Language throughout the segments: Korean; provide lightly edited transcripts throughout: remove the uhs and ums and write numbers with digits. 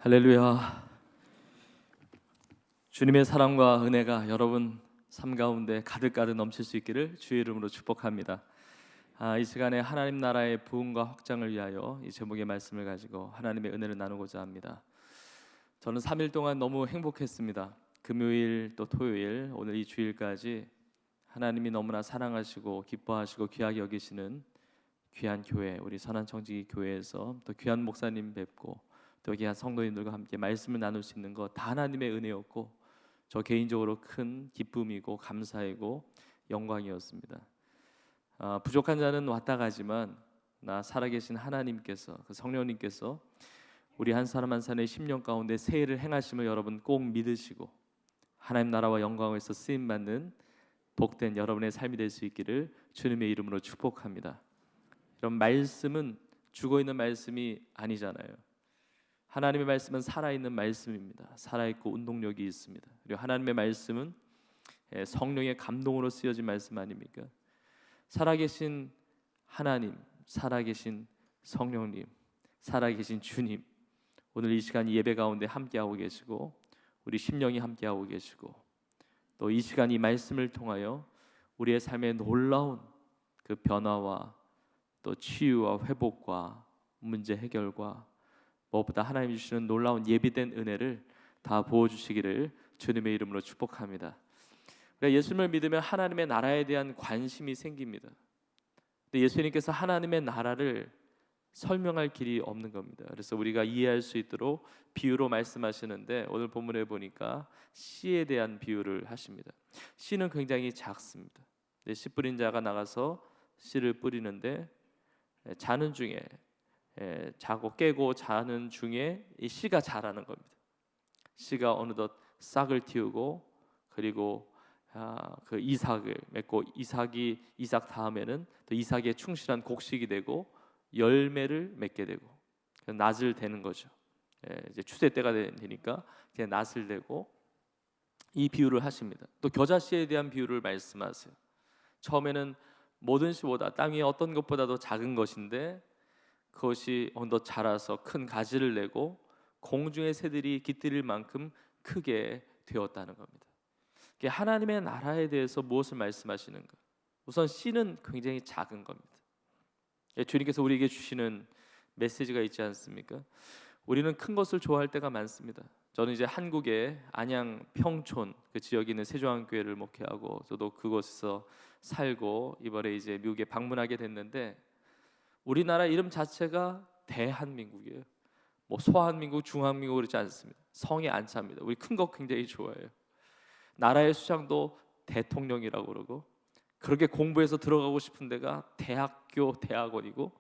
할렐루야. 주님의 사랑과 은혜가 여러분 삶 가운데 가득가득 넘칠 수 있기를 주의 이름으로 축복합니다. 이 시간에 하나님 나라의 부흥과 확장을 위하여 이 제목의 말씀을 가지고 하나님의 은혜를 나누고자 합니다. 저는 3일 동안 너무 행복했습니다. 금요일 또 토요일 오늘 이 주일까지 하나님이 너무나 사랑하시고 기뻐하시고 귀하게 여기시는 귀한 교회, 우리 선한청지기 교회에서 또 귀한 목사님 뵙고 또 귀한 성도님들과 함께 말씀을 나눌 수 있는 것 다 하나님의 은혜였고 저 개인적으로 큰 기쁨이고 감사이고 영광이었습니다. 부족한 자는 왔다 가지만 나 살아계신 하나님께서, 그 성령님께서 우리 한 사람 한 사람의 심령 가운데 새해를 행하심을 여러분 꼭 믿으시고 하나님 나라와 영광에서 쓰임 받는 복된 여러분의 삶이 될 수 있기를 주님의 이름으로 축복합니다. 이런 말씀은 죽어있는 말씀이 아니잖아요. 하나님의 말씀은 살아있는 말씀입니다. 살아있고 운동력이 있습니다. 그리고 하나님의 말씀은 성령의 감동으로 쓰여진 말씀 아닙니까? 살아계신 하나님, 살아계신 성령님, 살아계신 주님, 오늘 이 시간 예배 가운데 함께하고 계시고 우리 심령이 함께하고 계시고 또 이 시간 이 말씀을 통하여 우리의 삶에 놀라운 그 변화와 또 치유와 회복과 문제 해결과 무엇보다 하나님이 주시는 놀라운 예비된 은혜를 다 부어주시기를 주님의 이름으로 축복합니다. 그러니까 예수님을 믿으면 하나님의 나라에 대한 관심이 생깁니다. 근데 예수님께서 하나님의 나라를 설명할 길이 없는 겁니다. 그래서 우리가 이해할 수 있도록 비유로 말씀하시는데 오늘 본문에 보니까 씨에 대한 비유를 하십니다. 씨는 굉장히 작습니다. 씨 뿌린 자가 나가서 씨를 뿌리는데 자는 중에 자고 깨고 자는 중에 이 씨가 자라는 겁니다. 씨가 어느덧 싹을 틔우고 그리고 그 이삭을 맺고 이삭 다음에는 또 이삭에 충실한 곡식이 되고 열매를 맺게 되고 낫을 되는 거죠. 이제 추수 때가 되니까 이제 낫을 되고 이 비유를 하십니다. 또 겨자씨에 대한 비유를 말씀하세요. 처음에는 모든 씨보다 땅 위에 어떤 것보다도 작은 것인데 그것이 어느덧 자라서 큰 가지를 내고 공중의 새들이 깃들일 만큼 크게 되었다는 겁니다. 하나님의 나라에 대해서 무엇을 말씀하시는가? 우선 씨는 굉장히 작은 겁니다. 주님께서 우리에게 주시는 메시지가 있지 않습니까? 우리는 큰 것을 좋아할 때가 많습니다. 저는 이제 한국의 안양 평촌 그 지역에 있는 세종교회를 목회하고 저도 그곳에서 살고 이번에 이제 미국에 방문하게 됐는데 우리나라 이름 자체가 대한민국이에요. 뭐 소한민국, 중한민국 그러지 않습니다. 성이 안 찹니다. 우리 큰 거 굉장히 좋아해요. 나라의 수장도 대통령이라고 그러고 그렇게 공부해서 들어가고 싶은 데가 대학교, 대학원이고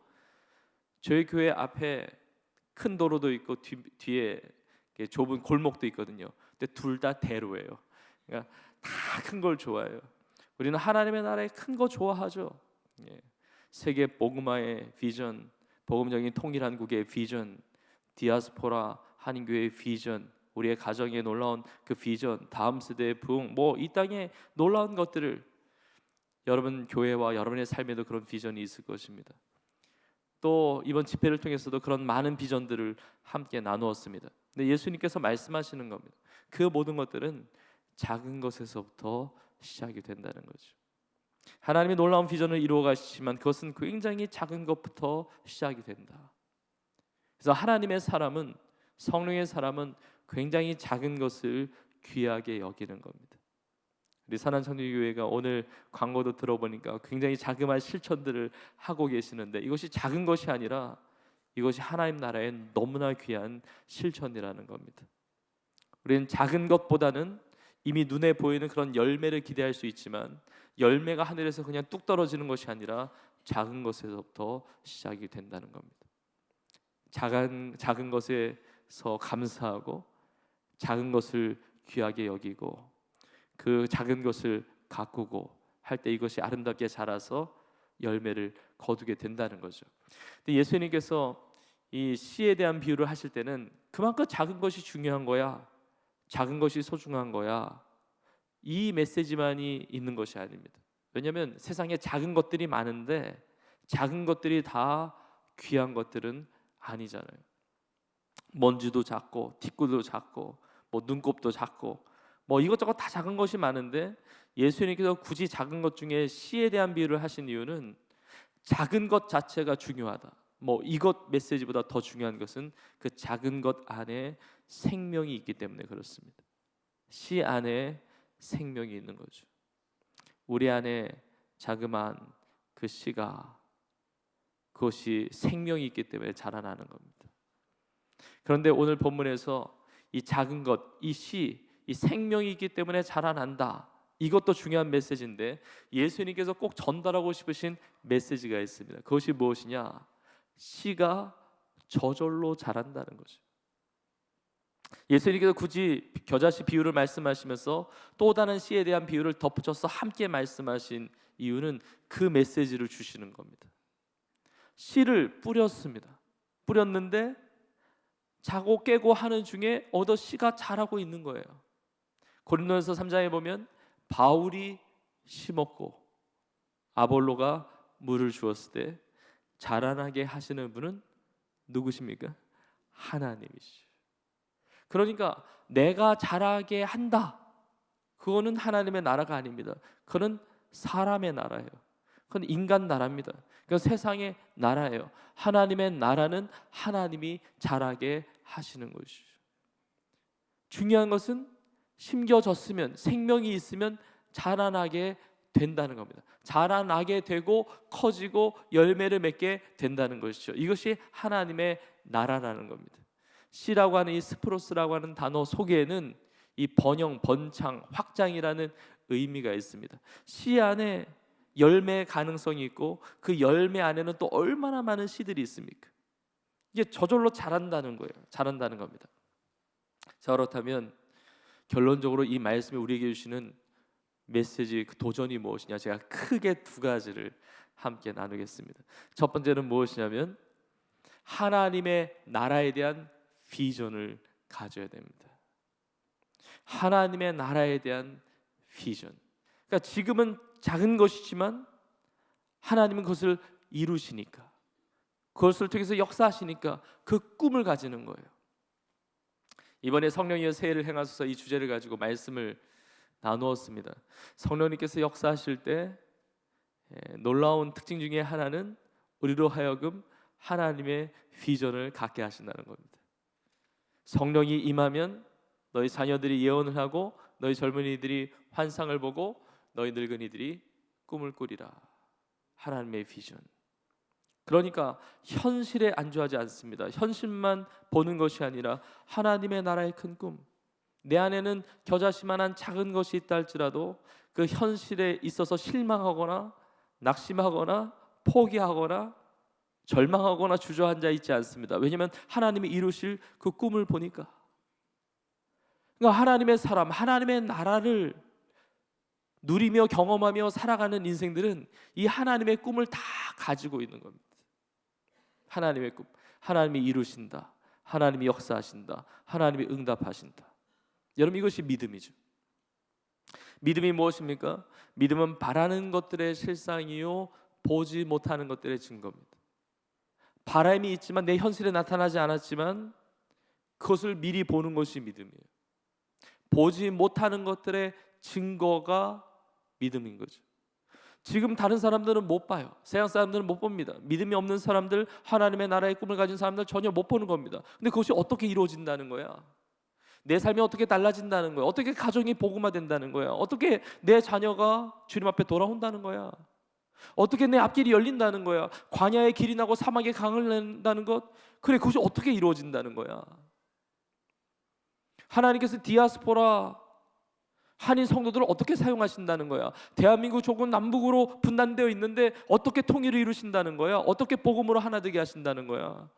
저희 교회 앞에 큰 도로도 있고 뒤에 좁은 골목도 있거든요. 근데 둘 다 대로예요. 그러니까 다 큰 걸 좋아해요. 우리는 하나님의 나라에 큰 거 좋아하죠. 세계 복음화의 비전, 복음적인 통일한국의 비전, 디아스포라 한인교회의 비전, 우리의 가정에 놀라운 그 비전, 다음 세대의 부흥, 뭐 이 땅에 놀라운 것들을 여러분 교회와 여러분의 삶에도 그런 비전이 있을 것입니다. 또 이번 집회를 통해서도 그런 많은 비전들을 함께 나누었습니다. 근데 예수님께서 말씀하시는 겁니다. 그 모든 것들은 작은 것에서부터 시작이 된다는 거죠. 하나님이 놀라운 비전을 이루어 가시지만 그것은 굉장히 작은 것부터 시작이 된다. 그래서 하나님의 사람은 성령의 사람은 굉장히 작은 것을 귀하게 여기는 겁니다. 우리 선한청지교회가 오늘 광고도 들어보니까 굉장히 자그마한 실천들을 하고 계시는데 이것이 작은 것이 아니라 이것이 하나님 나라의 너무나 귀한 실천이라는 겁니다. 우리는 작은 것보다는 이미 눈에 보이는 그런 열매를 기대할 수 있지만 열매가 하늘에서 그냥 뚝 떨어지는 것이 아니라 작은 것에서부터 시작이 된다는 겁니다. 작은 것에서 감사하고 작은 것을 귀하게 여기고 그 작은 것을 가꾸고 할 때 이것이 아름답게 자라서 열매를 거두게 된다는 거죠. 근데 예수님께서 이 씨에 대한 비유를 하실 때는 그만큼 작은 것이 중요한 거야, 작은 것이 소중한 거야, 이 메시지만이 있는 것이 아닙니다. 왜냐하면 세상에 작은 것들이 많은데 작은 것들이 다 귀한 것들은 아니잖아요. 먼지도 작고 뒷구도 작고 뭐 눈곱도 작고 뭐 이것저것 다 작은 것이 많은데 예수님께서 굳이 작은 것 중에 씨에 대한 비유를 하신 이유는 작은 것 자체가 중요하다. 뭐 이것 메시지보다 더 중요한 것은 그 작은 것 안에 생명이 있기 때문에 그렇습니다. 씨 안에 생명이 있는 거죠. 우리 안에 자그마한 그 씨가, 그것이 생명이 있기 때문에 자라나는 겁니다. 그런데 오늘 본문에서 이 작은 것, 이 씨, 이 생명이 있기 때문에 자라난다, 이것도 중요한 메시지인데 예수님께서 꼭 전달하고 싶으신 메시지가 있습니다. 그것이 무엇이냐? 씨가 저절로 자란다는 거죠. 예수님께서 굳이 겨자씨 비유를 말씀하시면서 또 다른 씨에 대한 비유를 덧붙여서 함께 말씀하신 이유는 그 메시지를 주시는 겁니다. 씨를 뿌렸습니다. 뿌렸는데 자고 깨고 하는 중에 어더 씨가 자라고 있는 거예요. 고린도전서 3장에 보면 바울이 심었고 아볼로가 물을 주었을 때 자라나게 하시는 분은 누구십니까? 하나님이시죠. 그러니까 내가 자라게 한다, 그거는 하나님의 나라가 아닙니다. 그건 사람의 나라예요. 그건 인간 나라입니다. 그건 세상의 나라예요. 하나님의 나라는 하나님이 자라게 하시는 것이죠. 중요한 것은 심겨졌으면, 생명이 있으면 자라나게 된다는 겁니다. 자라나게 되고 커지고 열매를 맺게 된다는 것이죠. 이것이 하나님의 나라라는 겁니다. 씨라고 하는 이 스프로스라고 하는 단어 속에는 이 번영, 번창, 확장이라는 의미가 있습니다. 씨 안에 열매의 가능성이 있고 그 열매 안에는 또 얼마나 많은 씨들이 있습니까? 이게 저절로 자란다는 거예요. 자란다는 겁니다. 자, 그렇다면 결론적으로 이 말씀이 우리에게 주시는 메시지, 그 도전이 무엇이냐? 제가 크게 두 가지를 함께 나누겠습니다. 첫 번째는 무엇이냐면 하나님의 나라에 대한 비전을 가져야 됩니다. 하나님의 나라에 대한 비전. 그러니까 지금은 작은 것이지만 하나님은 그것을 이루시니까, 그것을 통해서 역사하시니까 그 꿈을 가지는 거예요. 이번에 성령이여 세례를 행하소서, 이 주제를 가지고 말씀을 나누었습니다. 성령님께서 역사하실 때 놀라운 특징 중에 하나는 우리로 하여금 하나님의 비전을 갖게 하신다는 겁니다. 성령이 임하면 너희 자녀들이 예언을 하고 너희 젊은이들이 환상을 보고 너희 늙은이들이 꿈을 꾸리라. 하나님의 비전. 그러니까 현실에 안주하지 않습니다. 현실만 보는 것이 아니라 하나님의 나라의 큰 꿈. 내 안에는 겨자씨만한 작은 것이 있다 할지라도 그 현실에 있어서 실망하거나 낙심하거나 포기하거나 절망하거나 주저앉아 있지 않습니다. 왜냐하면 하나님이 이루실 그 꿈을 보니까. 그러니까 하나님의 사람, 하나님의 나라를 누리며 경험하며 살아가는 인생들은 이 하나님의 꿈을 다 가지고 있는 겁니다. 하나님의 꿈, 하나님이 이루신다, 하나님이 역사하신다, 하나님이 응답하신다. 여러분, 이것이 믿음이죠. 믿음이 무엇입니까? 믿음은 바라는 것들의 실상이요 보지 못하는 것들의 증거입니다. 바람이 있지만 내 현실에 나타나지 않았지만 그것을 미리 보는 것이 믿음이에요. 보지 못하는 것들의 증거가 믿음인 거죠. 지금 다른 사람들은 못 봐요. 세상 사람들은 못 봅니다. 믿음이 없는 사람들, 하나님의 나라의 꿈을 가진 사람들 전혀 못 보는 겁니다. 근데 그것이 어떻게 이루어진다는 거야? 내 삶이 어떻게 달라진다는 거야? 어떻게 가정이 복음화된다는 거야? 어떻게 내 자녀가 주님 앞에 돌아온다는 거야? 어떻게 내 앞길이 열린다는 거야? 광야의 길이 나고 사막의 강을 낸다는 것? 그래, 그것이 어떻게 이루어진다는 거야? 하나님께서 디아스포라 한인 성도들을 어떻게 사용하신다는 거야? 대한민국 조금 남북으로 분단되어 있는데 어떻게 통일을 이루신다는 거야? 어떻게 복음으로 하나 되게 하신다는 거야?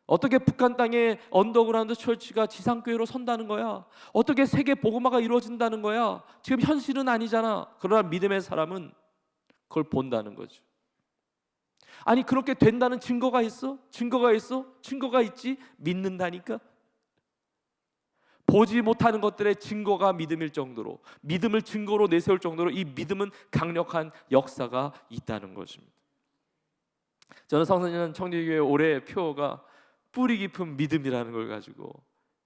어떻게 북한 땅에 언더그라운드 철치가 지상교회로 선다는 거야? 어떻게 세계 복음화가 이루어진다는 거야? 지금 현실은 아니잖아. 그러나 믿음의 사람은 그걸 본다는 거죠. 아니, 그렇게 된다는 증거가 있어? 증거가 있어? 증거가 있지? 믿는다니까? 보지 못하는 것들의 증거가 믿음일 정도로, 믿음을 증거로 내세울 정도로 이 믿음은 강력한 역사가 있다는 것입니다. 저는 성산년 청주교회 올해 표어가 뿌리 깊은 믿음이라는 걸 가지고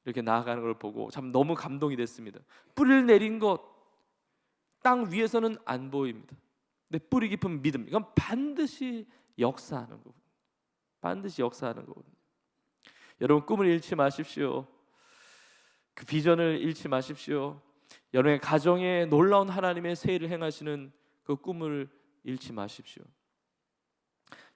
이렇게 나아가는 걸 보고 참 너무 감동이 됐습니다. 뿌리를 내린 것 땅 위에서는 안 보입니다. 근데 뿌리 깊은 믿음, 이건 반드시 역사하는 거거든요. 반드시 역사하는 거거든요. 여러분, 꿈을 잃지 마십시오. 그 비전을 잃지 마십시오. 여러분의 가정에 놀라운 하나님의 세일을 행하시는 그 꿈을 잃지 마십시오.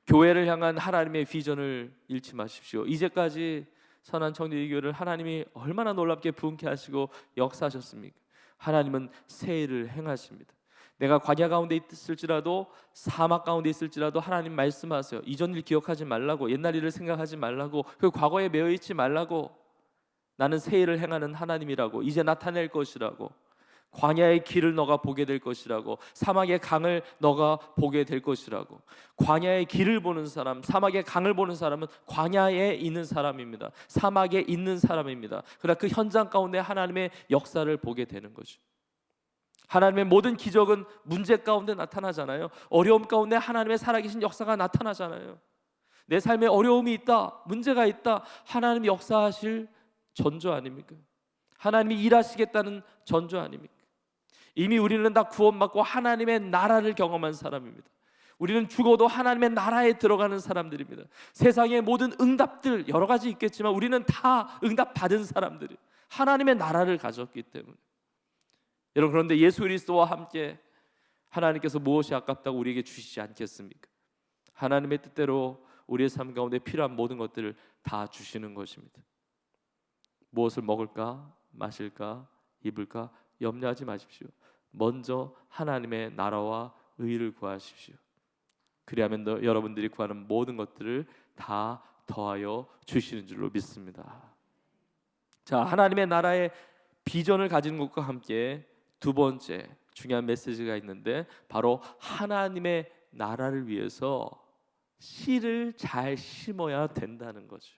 교회를 향한 하나님의 비전을 잃지 마십시오. 이제까지 선한 청년교회를 하나님이 얼마나 놀랍게 부흥케 하시고 역사하셨습니까? 하나님은 세일을 행하십니다. 내가 광야 가운데 있을지라도 사막 가운데 있을지라도 하나님 말씀하세요. 이전 일 기억하지 말라고, 옛날 일을 생각하지 말라고, 그 과거에 매여 있지 말라고. 나는 세일을 행하는 하나님이라고, 이제 나타낼 것이라고, 광야의 길을 너가 보게 될 것이라고, 사막의 강을 너가 보게 될 것이라고. 광야의 길을 보는 사람, 사막의 강을 보는 사람은 광야에 있는 사람입니다. 사막에 있는 사람입니다. 그러나 그 현장 가운데 하나님의 역사를 보게 되는 거죠. 하나님의 모든 기적은 문제 가운데 나타나잖아요. 어려움 가운데 하나님의 살아계신 역사가 나타나잖아요. 내 삶에 어려움이 있다, 문제가 있다, 하나님이 역사하실 전조 아닙니까? 하나님이 일하시겠다는 전조 아닙니까? 이미 우리는 다 구원받고 하나님의 나라를 경험한 사람입니다. 우리는 죽어도 하나님의 나라에 들어가는 사람들입니다. 세상의 모든 응답들 여러 가지 있겠지만 우리는 다 응답 받은 사람들이 하나님의 나라를 가졌기 때문에. 여러분, 그런데 예수 그리스도와 함께 하나님께서 무엇이 아깝다고 우리에게 주시지 않겠습니까? 하나님의 뜻대로 우리의 삶 가운데 필요한 모든 것들을 다 주시는 것입니다. 무엇을 먹을까, 마실까, 입을까 염려하지 마십시오. 먼저 하나님의 나라와 의를 구하십시오. 그리하면 여러분들이 구하는 모든 것들을 다 더하여 주시는 줄로 믿습니다. 자, 하나님의 나라의 비전을 가지는 것과 함께 두 번째 중요한 메시지가 있는데, 바로 하나님의 나라를 위해서 씨를 잘 심어야 된다는 거죠.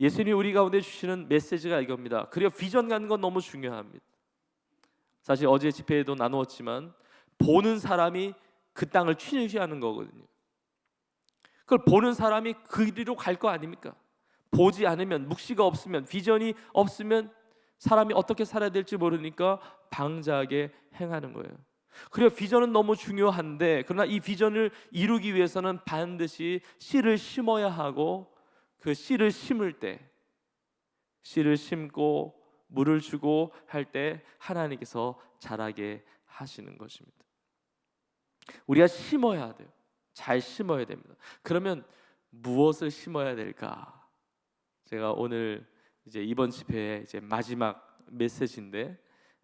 예수님이 우리 가운데 주시는 메시지가 이겁니다. 그리고 비전 갖는 건 너무 중요합니다. 사실 어제 집회에도 나누었지만 보는 사람이 그 땅을 취하는 거거든요. 그걸 보는 사람이 그 길로 갈 거 아닙니까? 보지 않으면, 묵시가 없으면, 비전이 없으면 사람이 어떻게 살아야 될지 모르니까 방자하게 행하는 거예요. 그리고 비전은 너무 중요한데, 그러나 이 비전을 이루기 위해서는 반드시 씨를 심어야 하고, 그 씨를 심을 때, 씨를 심고 물을 주고 할 때 하나님께서 자라게 하시는 것입니다. 우리가 심어야 돼요. 잘 심어야 됩니다. 그러면 무엇을 심어야 될까? 제가 오늘 이제 이번 집회의 이제 마지막 메시지인데,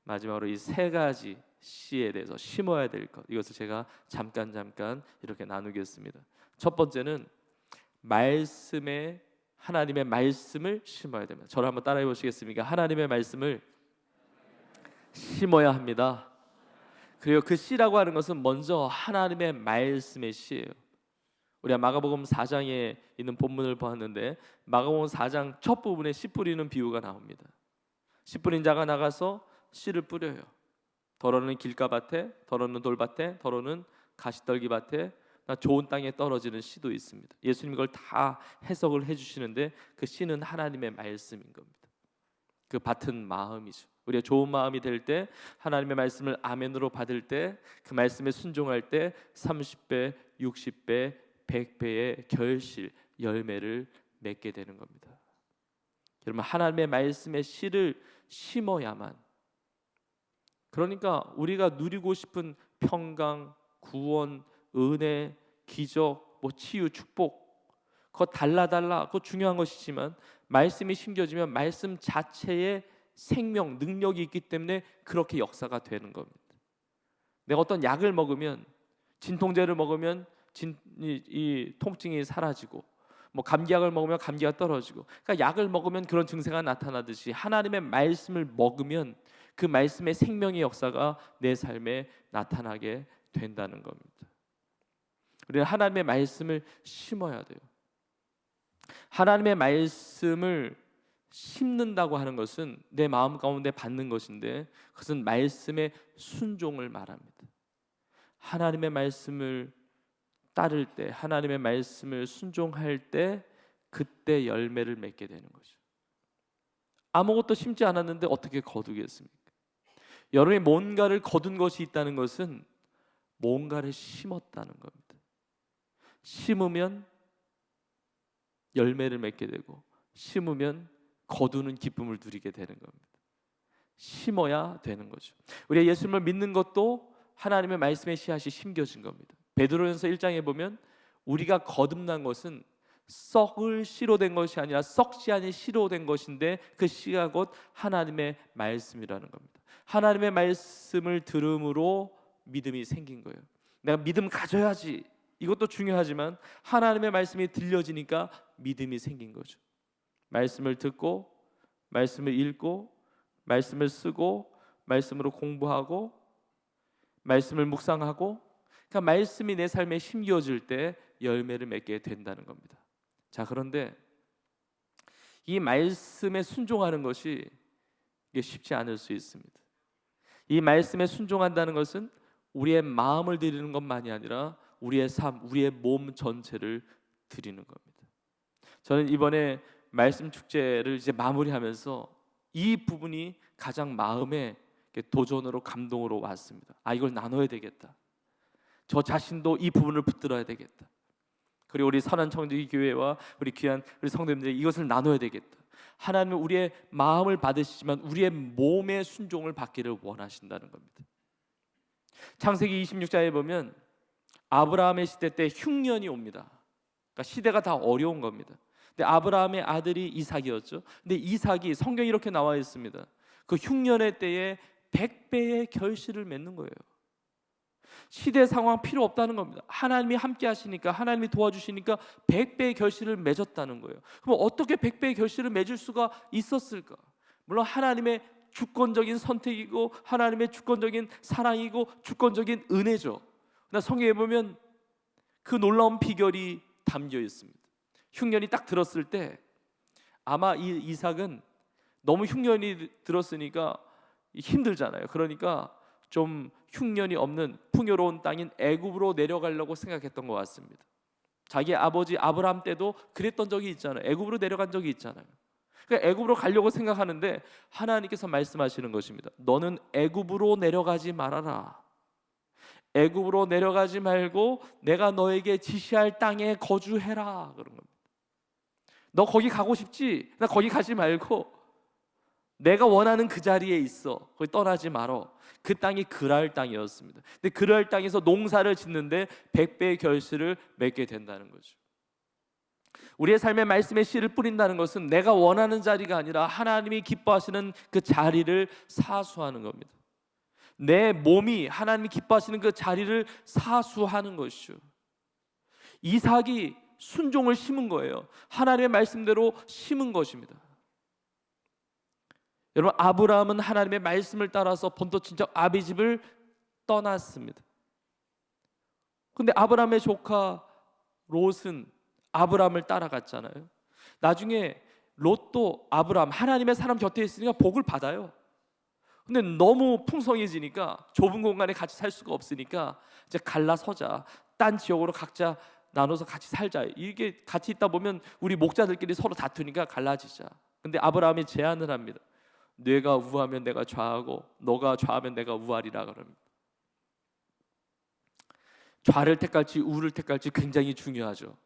마지막으로 이 세 가지 씨에 대해서 심어야 될 것, 이것을 제가 잠깐 이렇게 나누겠습니다. 첫 번째는 하나님의 말씀을 심어야 됩니다. 저를 한번 따라해 보시겠습니까? 하나님의 말씀을 심어야 합니다. 그리고 그 씨라고 하는 것은 먼저 하나님의 말씀의 씨예요. 우리가 마가복음 4장에 있는 본문을 보았는데, 마가복음 4장 첫 부분에 씨 뿌리는 비유가 나옵니다. 씨 뿌린 자가 나가서 씨를 뿌려요. 더러는 길가밭에, 더러는 돌밭에, 더러는 가시떨기밭에, 좋은 땅에 떨어지는 씨도 있습니다. 예수님 이걸 다 해석을 해주시는데, 그 씨는 하나님의 말씀인 겁니다. 그 밭은 마음이죠. 우리가 좋은 마음이 될 때, 하나님의 말씀을 아멘으로 받을 때, 그 말씀에 순종할 때 30배, 60배, 100배의 결실, 열매를 맺게 되는 겁니다. 여러분, 하나님의 말씀의 씨를 심어야만, 그러니까 우리가 누리고 싶은 평강, 구원, 은혜, 기적, 치유, 축복, 그거 달라 그거 중요한 것이지만 말씀이 심겨지면 말씀 자체의 생명, 능력이 있기 때문에 그렇게 역사가 되는 겁니다. 내가 어떤 약을 먹으면, 진통제를 먹으면 이 통증이 사라지고, 감기약을 먹으면 감기가 떨어지고, 그러니까 약을 먹으면 그런 증세가 나타나듯이 하나님의 말씀을 먹으면 그 말씀의 생명의 역사가 내 삶에 나타나게 된다는 겁니다. 우리는 하나님의 말씀을 심어야 돼요. 하나님의 말씀을 심는다고 하는 것은 내 마음 가운데 받는 것인데, 그것은 말씀의 순종을 말합니다. 하나님의 말씀을 따를 때, 하나님의 말씀을 순종할 때 그때 열매를 맺게 되는 거죠. 아무것도 심지 않았는데 어떻게 거두겠습니까? 여러분이 뭔가를 거둔 것이 있다는 것은 뭔가를 심었다는 겁니다. 심으면 열매를 맺게 되고, 심으면 거두는 기쁨을 누리게 되는 겁니다. 심어야 되는 거죠. 우리가 예수님을 믿는 것도 하나님의 말씀의 씨앗이 심겨진 겁니다. 베드로전서 1장에 보면 우리가 거듭난 것은 썩을 씨로 된 것이 아니라 썩지 아닌 씨로 된 것인데, 그 씨가 곧 하나님의 말씀이라는 겁니다. 하나님의 말씀을 들음으로 믿음이 생긴 거예요. 내가 믿음 가져야지, 이것도 중요하지만 하나님의 말씀이 들려지니까 믿음이 생긴 거죠. 말씀을 듣고, 말씀을 읽고, 말씀을 쓰고, 말씀으로 공부하고, 말씀을 묵상하고, 그러니까 말씀이 내 삶에 심겨질 때 열매를 맺게 된다는 겁니다. 자, 그런데 이 말씀에 순종하는 것이 이게 쉽지 않을 수 있습니다. 이 말씀에 순종한다는 것은 우리의 마음을 드리는 것만이 아니라 우리의 삶, 우리의 몸 전체를 드리는 겁니다. 저는 이번에 말씀 축제를 이제 마무리하면서 이 부분이 가장 마음에 도전으로, 감동으로 왔습니다. 아, 이걸 나눠야 되겠다. 저 자신도 이 부분을 붙들어야 되겠다. 그리고 우리 선한 청지기 교회와 우리 귀한 우리 성도님들이 이것을 나눠야 되겠다. 하나님은 우리의 마음을 받으시지만 우리의 몸의 순종을 받기를 원하신다는 겁니다. 창세기 26장에 보면 아브라함의 시대 때 흉년이 옵니다. 그러니까 시대가 다 어려운 겁니다. 근데 아브라함의 아들이 이삭이었죠. 근데 이삭이, 성경에 이렇게 나와 있습니다. 그 흉년의 때에 100배의 결실을 맺는 거예요. 시대 상황 필요 없다는 겁니다. 하나님이 함께 하시니까, 하나님이 도와주시니까 100배의 결실을 맺었다는 거예요. 그럼 어떻게 100배의 결실을 맺을 수가 있었을까? 물론 하나님의 주권적인 선택이고, 하나님의 주권적인 사랑이고, 주권적인 은혜죠. 그러나 성경에 보면 그 놀라운 비결이 담겨 있습니다. 흉년이 딱 들었을 때 아마 이 이삭은 너무 흉년이 들었으니까 힘들잖아요. 그러니까 좀 흉년이 없는 풍요로운 땅인 애굽으로 내려가려고 생각했던 것 같습니다. 자기 아버지 아브라함 때도 그랬던 적이 있잖아요. 애굽으로 내려간 적이 있잖아요. 그러니까 애굽으로 가려고 생각하는데 하나님께서 말씀하시는 것입니다. 너는 애굽으로 내려가지 말아라. 애굽으로 내려가지 말고 내가 너에게 지시할 땅에 거주해라, 그런 겁니다. 너 거기 가고 싶지? 나 거기 가지 말고 내가 원하는 그 자리에 있어. 거기 떠나지 말어. 그 땅이 그랄 땅이었습니다. 근데 그랄 땅에서 농사를 짓는데 100배의 결실을 맺게 된다는 거죠. 우리의 삶의 말씀의 씨를 뿌린다는 것은 내가 원하는 자리가 아니라 하나님이 기뻐하시는 그 자리를 사수하는 겁니다. 내 몸이 하나님이 기뻐하시는 그 자리를 사수하는 것이죠. 이삭이 순종을 심은 거예요. 하나님의 말씀대로 심은 것입니다. 여러분, 아브라함은 하나님의 말씀을 따라서 본토 친척 아비집을 떠났습니다. 근데 아브라함의 조카 롯은 아브라함을 따라갔잖아요. 나중에 롯도 아브라함, 하나님의 사람 곁에 있으니까 복을 받아요. 근데 너무 풍성해지니까 좁은 공간에 같이 살 수가 없으니까 이제 갈라서자, 딴 지역으로 각자 나눠서 같이 살자. 이게 같이 있다 보면 우리 목자들끼리 서로 다투니까 갈라지자. 근데 아브라함이 제안을 합니다. 뇌가 우하면 내가 좌하고 너가 좌하면 내가 우하리라 그럽니다. 좌를 택할지 우를 택할지 굉장히 중요하죠.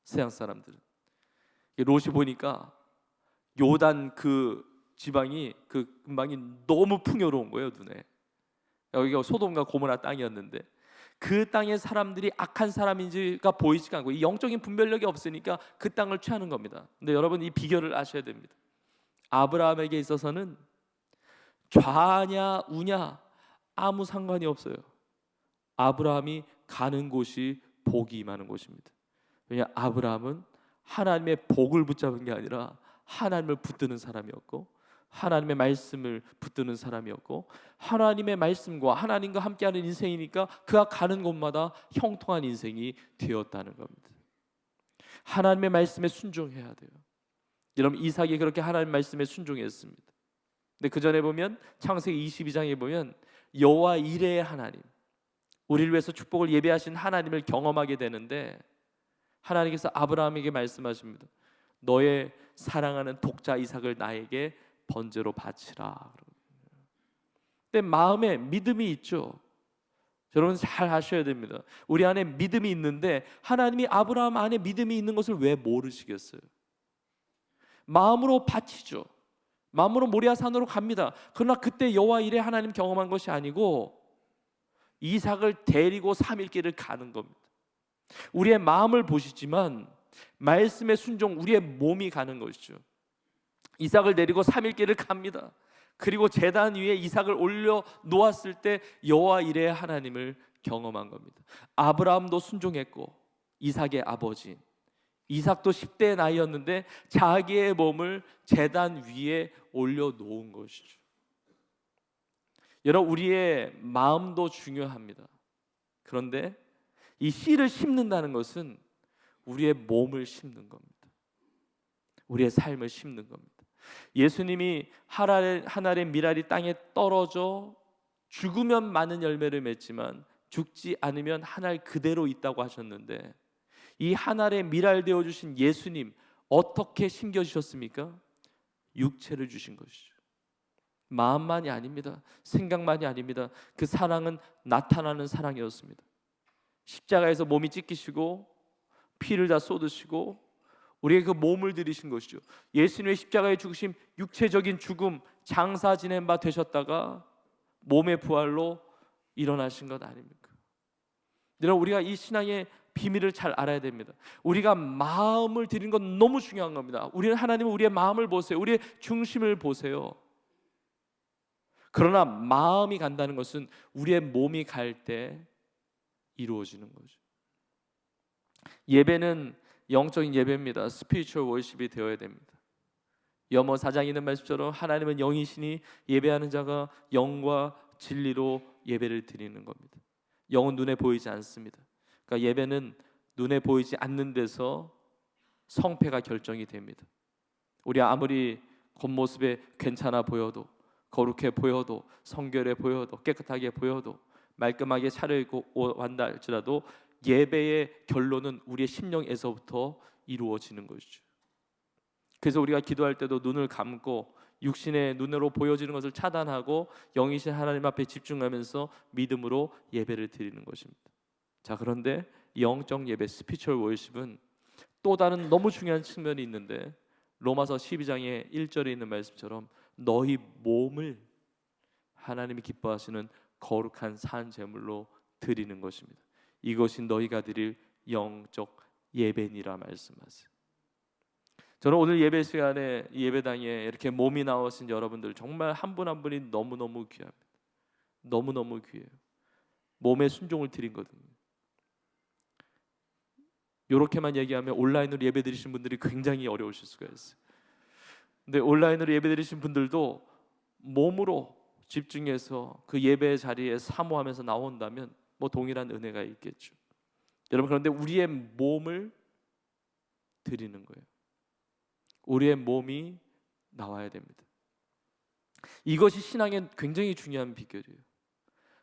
서양 사람들은. 롯이 보니까 요단 그 지방이, 그 근방이 너무 풍요로운 거예요, 눈에. 여기가 소돔과 고모라 땅이었는데 그 땅의 사람들이 악한 사람인지가 보이지가 않고 이 영적인 분별력이 없으니까 그 땅을 취하는 겁니다. 근데 여러분, 이 비결을 아셔야 됩니다. 아브라함에게 있어서는 좌냐 우냐 아무 상관이 없어요. 아브라함이 가는 곳이 복이 임하는 곳입니다. 왜냐, 아브라함은 하나님의 복을 붙잡은 게 아니라 하나님을 붙드는 사람이었고, 하나님의 말씀을 붙드는 사람이었고, 하나님의 말씀과 하나님과 함께하는 인생이니까 그가 가는 곳마다 형통한 인생이 되었다는 겁니다. 하나님의 말씀에 순종해야 돼요. 여러분, 이삭이 그렇게 하나님 말씀에 순종했습니다. 근데 그 전에 보면 창세기 22장에 보면 여호와 이레의 하나님, 우리를 위해서 축복을 예배하신 하나님을 경험하게 되는데 하나님께서 아브라함에게 말씀하십니다. 너의 사랑하는 독자 이삭을 나에게 번제로 바치라. 근데 마음에 믿음이 있죠. 여러분 잘 아셔야 됩니다. 우리 안에 믿음이 있는데 하나님이 아브라함 안에 믿음이 있는 것을 왜 모르시겠어요? 마음으로 바치죠. 마음으로 모리아 산으로 갑니다. 그러나 그때 여호와 이레 하나님 경험한 것이 아니고 이삭을 데리고 3일 길을 가는 겁니다. 우리의 마음을 보시지만 말씀의 순종, 우리의 몸이 가는 것이죠. 이삭을 데리고 3일 길을 갑니다. 그리고 제단 위에 이삭을 올려 놓았을 때 여호와 이레 하나님을 경험한 겁니다. 아브라함도 순종했고 이삭의 아버지 이삭도 10대의 나이였는데 자기의 몸을 제단 위에 올려 놓은 것이죠. 여러분, 우리의 마음도 중요합니다. 그런데 이 씨를 심는다는 것은 우리의 몸을 심는 겁니다. 우리의 삶을 심는 겁니다. 예수님이 하늘의 미랄이 땅에 떨어져 죽으면 많은 열매를 맺지만 죽지 않으면 하늘 그대로 있다고 하셨는데, 이 하늘의 미랄 되어 주신 예수님 어떻게 심겨주셨습니까? 육체를 주신 것이죠. 마음만이 아닙니다. 생각만이 아닙니다. 그 사랑은 나타나는 사랑이었습니다. 십자가에서 몸이 찢기시고 피를 다 쏟으시고 우리의 그 몸을 들이신 것이죠. 예수님의 십자가에 죽으심, 육체적인 죽음, 장사 지낸 바 되셨다가 몸의 부활로 일어나신 것 아닙니까? 여러분, 우리가 이 신앙의 비밀을 잘 알아야 됩니다. 우리가 마음을 드리는 건 너무 중요한 겁니다. 하나님은 우리의 마음을 보세요. 우리의 중심을 보세요. 그러나 마음이 간다는 것은 우리의 몸이 갈 때 이루어지는 거죠. 예배는 영적인 예배입니다. 스피리추얼 월십이 되어야 됩니다. 염어 4장에 있는 말씀처럼 하나님은 영이시니 예배하는 자가 영과 진리로 예배를 드리는 겁니다. 영은 눈에 보이지 않습니다. 그러니까 예배는 눈에 보이지 않는 데서 성패가 결정이 됩니다. 우리 아무리 겉모습에 괜찮아 보여도, 거룩해 보여도, 성결해 보여도, 깨끗하게 보여도, 말끔하게 차려입고 왔다 할지라도 예배의 결론은 우리의 심령에서부터 이루어지는 것이죠. 그래서 우리가 기도할 때도 눈을 감고 육신의 눈으로 보여지는 것을 차단하고 영이신 하나님 앞에 집중하면서 믿음으로 예배를 드리는 것입니다. 자, 그런데 영적 예배, 스피리추얼 월십은 또 다른 너무 중요한 측면이 있는데, 로마서 12장의 1절에 있는 말씀처럼 너희 몸을 하나님이 기뻐하시는 거룩한 산 제물로 드리는 것입니다. 이것이 너희가 드릴 영적 예배니라 말씀하세요. 저는 오늘 예배 시간에 예배당에 이렇게 몸이 나오신 여러분들 정말 한 분 한 분이 너무너무 귀합니다. 너무너무 귀해요. 몸에 순종을 드린 거거든요. 이렇게만 얘기하면 온라인으로 예배 드리신 분들이 굉장히 어려우실 수가 있어요. 근데 온라인으로 예배 드리신 분들도 몸으로 집중해서 그 예배 자리에 사모하면서 나온다면 뭐 동일한 은혜가 있겠죠. 여러분, 그런데 우리의 몸을 드리는 거예요. 우리의 몸이 나와야 됩니다. 이것이 신앙의 굉장히 중요한 비결이에요.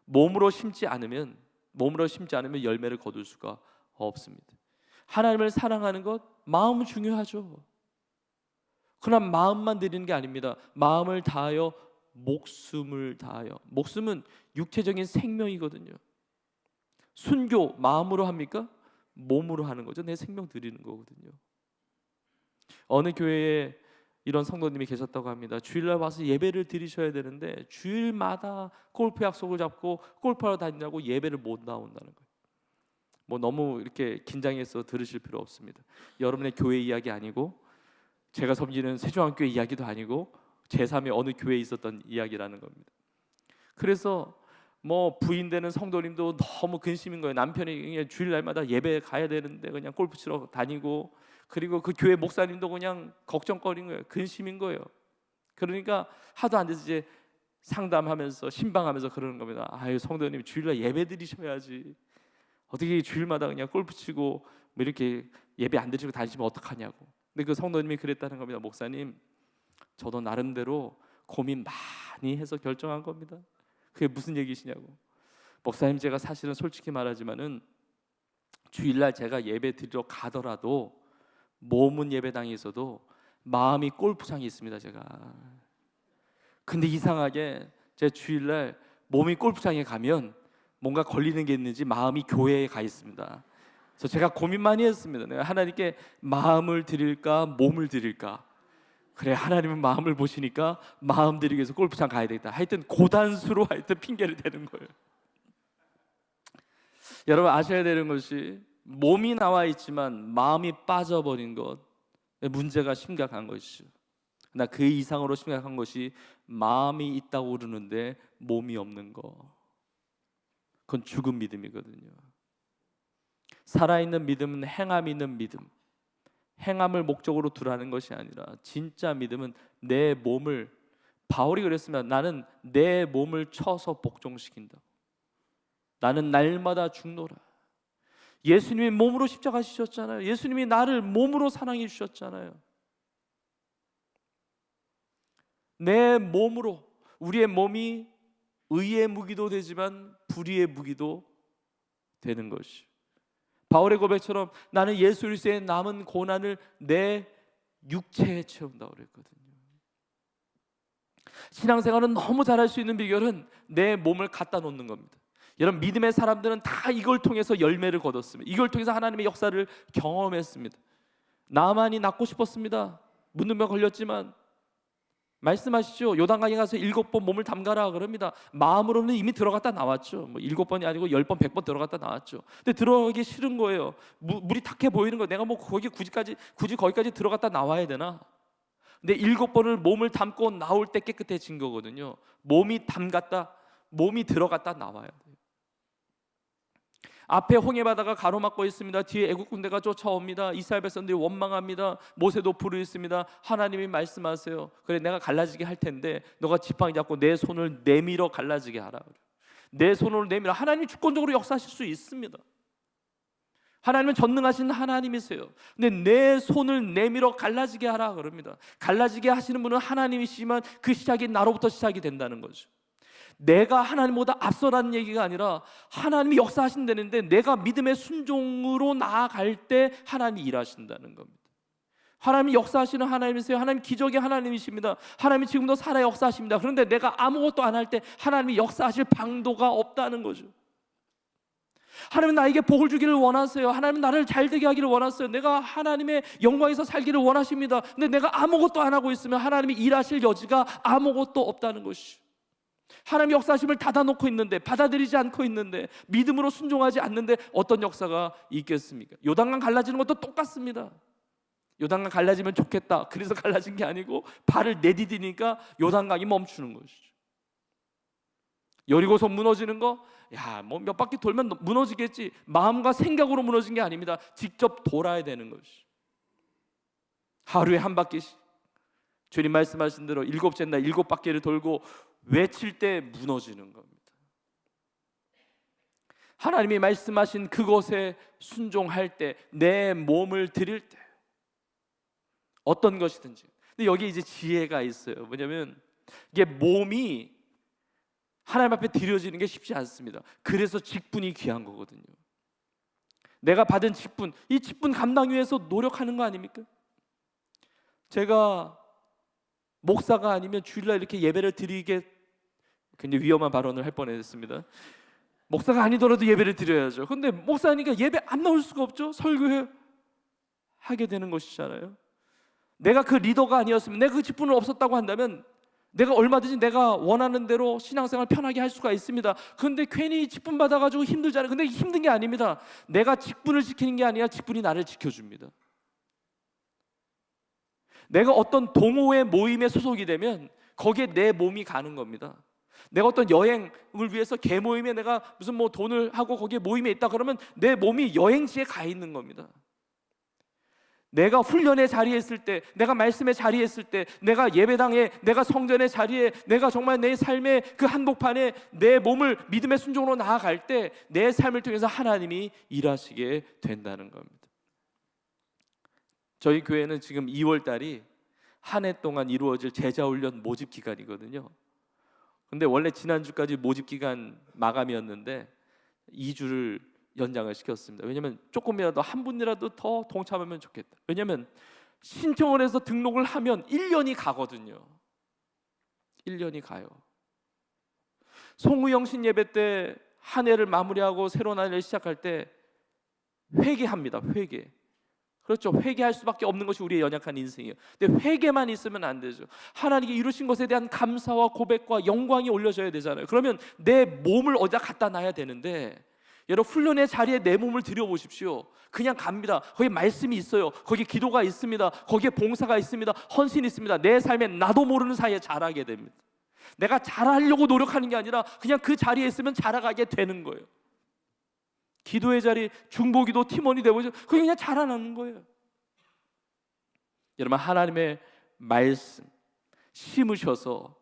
몸으로 심지 않으면 열매를 거둘 수가 없습니다. 하나님을 사랑하는 것, 마음은 중요하죠. 그러나 마음만 드리는 게 아닙니다. 마음을 다하여 목숨을 다하여. 목숨은 육체적인 생명이거든요. 순교 마음으로 합니까? 몸으로 하는 거죠. 내 생명 드리는 거거든요. 어느 교회에 이런 성도님이 계셨다고 합니다. 주일날 와서 예배를 드리셔야 되는데 주일마다 골프 약속을 잡고 골프하러 다니냐고 예배를 못 나온다는 거예요. 뭐 너무 이렇게 긴장해서 들으실 필요 없습니다. 여러분의 교회 이야기 아니고 제가 섬기는 세종한교회 이야기도 아니고 제3의 어느 교회에 있었던 이야기라는 겁니다. 그래서 뭐 부인 되는 성도님도 너무 근심인 거예요. 남편이 그냥 주일날마다 예배 가야 되는데 그냥 골프 치러 다니고, 그리고 그 교회 목사님도 그냥 걱정거리는 거예요. 근심인 거예요. 그러니까 하도 안 돼서 이제 상담하면서 신방하면서 그러는 겁니다. 아유, 성도님 주일날 예배 드리셔야지. 어떻게 주일마다 그냥 골프 치고 뭐 이렇게 예배 안 드리고 다니시면 어떡하냐고. 근데 그 성도님이 그랬다는 겁니다. 목사님, 저도 나름대로 고민 많이 해서 결정한 겁니다. 그게 무슨 얘기시냐고. 목사님, 제가 사실은 솔직히 말하지만은 주일날 제가 예배 드리러 가더라도 몸은 예배당에 있어도 마음이 골프장에 있습니다. 제가. 근데 이상하게 제 주일날 몸이 골프장에 가면 뭔가 걸리는 게 있는지 마음이 교회에 가 있습니다. 그래서 제가 고민 많이 했습니다. 내가 하나님께 마음을 드릴까 몸을 드릴까. 그래, 하나님은 마음을 보시니까 마음 드리기 위해서 골프장 가야 되겠다. 하여튼 고단수로 하여튼 핑계를 대는 거예요. 여러분 아셔야 되는 것이 몸이 나와 있지만 마음이 빠져버린 것, 문제가 심각한 것이죠. 나 그 이상으로 심각한 것이 마음이 있다고 그러는데 몸이 없는 거. 그건 죽은 믿음이거든요. 살아있는 믿음은 행함 있는 믿음, 행함을 목적으로 두라는 것이 아니라 진짜 믿음은 내 몸을, 바울이 그랬습니다. 나는 내 몸을 쳐서 복종시킨다. 나는 날마다 죽노라. 예수님이 몸으로 십자가 지셨잖아요. 예수님이 나를 몸으로 사랑해 주셨잖아요. 내 몸으로, 우리의 몸이 의의 무기도 되지만 불의의 무기도 되는 것이, 바울의 고백처럼 나는 예수 그리스도의 남은 고난을 내 육체에 채운다고 그랬거든요. 신앙생활은 너무 잘할 수 있는 비결은 내 몸을 갖다 놓는 겁니다. 여러분 믿음의 사람들은 다 이걸 통해서 열매를 거뒀습니다. 이걸 통해서 하나님의 역사를 경험했습니다. 나만이 낫고 싶었습니다. 문둥병 걸렸지만 말씀하시죠. 요단강에 가서 7번 몸을 담가라 그럽니다. 마음으로는 이미 들어갔다 나왔죠. 뭐 7번이 아니고 10번 100번 들어갔다 나왔죠. 근데 들어가기 싫은 거예요. 물이 탁해 보이는 거예요. 내가 뭐 거기 굳이 거기까지 들어갔다 나와야 되나? 근데 7번을 몸을 담고 나올 때 깨끗해진 거거든요. 몸이 들어갔다 나와야 돼요. 앞에 홍해 바다가 가로막고 있습니다. 뒤에 애국 군대가 쫓아옵니다. 이스라엘 백성들이 원망합니다. 모세도 불을 있습니다. 하나님이 말씀하세요. 그래, 내가 갈라지게 할 텐데 너가 지팡이 잡고 내 손을 내밀어 갈라지게 하라. 내 손을 내밀어. 하나님이 주권적으로 역사하실 수 있습니다. 하나님은 전능하신 하나님이세요. 근데 내 손을 내밀어 갈라지게 하라 그럽니다. 갈라지게 하시는 분은 하나님이시지만 그 시작이 나로부터 시작이 된다는 거죠. 내가 하나님보다 앞서라는 얘기가 아니라 하나님이 역사하신다는데 내가 믿음의 순종으로 나아갈 때 하나님이 일하신다는 겁니다. 하나님이 역사하시는 하나님이세요. 하나님 기적의 하나님이십니다. 하나님이 지금도 살아 역사하십니다. 그런데 내가 아무것도 안 할 때 하나님이 역사하실 방도가 없다는 거죠. 하나님은 나에게 복을 주기를 원하세요. 하나님은 나를 잘되게 하기를 원하세요. 내가 하나님의 영광에서 살기를 원하십니다. 근데 내가 아무것도 안 하고 있으면 하나님이 일하실 여지가 아무것도 없다는 것이죠. 하나님의 역사하심을 닫아놓고 있는데, 받아들이지 않고 있는데, 믿음으로 순종하지 않는데 어떤 역사가 있겠습니까? 요단강 갈라지는 것도 똑같습니다. 요단강 갈라지면 좋겠다, 그래서 갈라진 게 아니고 발을 내디디니까 요단강이 멈추는 것이죠. 여리고성 무너지는 거, 뭐 몇 바퀴 돌면 무너지겠지, 마음과 생각으로 무너진 게 아닙니다. 직접 돌아야 되는 것이죠. 하루에 한 바퀴씩 주님 말씀하신 대로 7째 날 7바퀴를 돌고 외칠 때 무너지는 겁니다. 하나님이 말씀하신 그것에 순종할 때, 내 몸을 드릴 때, 어떤 것이든지. 근데 여기 이제 지혜가 있어요. 뭐냐면 이게 몸이 하나님 앞에 드려지는 게 쉽지 않습니다. 그래서 직분이 귀한 거거든요. 내가 받은 직분, 이 직분 감당 위해서 노력하는 거 아닙니까? 제가 목사가 아니면 주일날 이렇게 예배를 드리게, 굉장히 위험한 발언을 할 뻔했습니다. 목사가 아니더라도 예배를 드려야죠. 근데 목사니까 예배 안 나올 수가 없죠. 설교해 하게 되는 것이잖아요. 내가 그 리더가 아니었으면, 내가 그 직분을 없었다고 한다면 내가 얼마든지 내가 원하는 대로 신앙생활 편하게 할 수가 있습니다. 그런데 괜히 직분 받아가지고 힘들잖아요. 근데 힘든 게 아닙니다. 내가 직분을 지키는 게 아니라 직분이 나를 지켜줍니다. 내가 어떤 동호회 모임에 소속이 되면 거기에 내 몸이 가는 겁니다. 내가 어떤 여행을 위해서 개모임에 내가 무슨 뭐 돈을 하고 거기에 모임에 있다 그러면 내 몸이 여행지에 가 있는 겁니다. 내가 훈련의 자리에 있을 때, 내가 말씀의 자리에 있을 때, 내가 예배당에, 내가 성전의 자리에, 내가 정말 내 삶의 그 한복판에 내 몸을 믿음의 순종으로 나아갈 때 내 삶을 통해서 하나님이 일하시게 된다는 겁니다. 저희 교회는 지금 2월 달이 한 해 동안 이루어질 제자훈련 모집 기간이거든요. 근데 원래 지난주까지 모집 기간 마감이었는데 2주를 연장을 시켰습니다. 왜냐하면 조금이라도 한 분이라도 더 동참하면 좋겠다. 왜냐하면 신청을 해서 등록을 하면 1년이 가거든요. 1년이 가요. 송우영신 예배 때 한 해를 마무리하고 새로운 한 해를 시작할 때 회개합니다. 회개. 그렇죠. 회개할 수밖에 없는 것이 우리의 연약한 인생이에요. 근데 회개만 있으면 안 되죠. 하나님께 이루신 것에 대한 감사와 고백과 영광이 올려져야 되잖아요. 그러면 내 몸을 어디다 갖다 놔야 되는데, 여러분 훈련의 자리에 내 몸을 들여보십시오. 그냥 갑니다. 거기 말씀이 있어요. 거기 기도가 있습니다. 거기에 봉사가 있습니다. 헌신이 있습니다. 내 삶에 나도 모르는 사이에 자라게 됩니다. 내가 잘하려고 노력하는 게 아니라 그냥 그 자리에 있으면 자라가게 되는 거예요. 기도의 자리, 중보기도 팀원이 되고 그게 그냥 자라나는 거예요. 여러분, 하나님의 말씀 심으셔서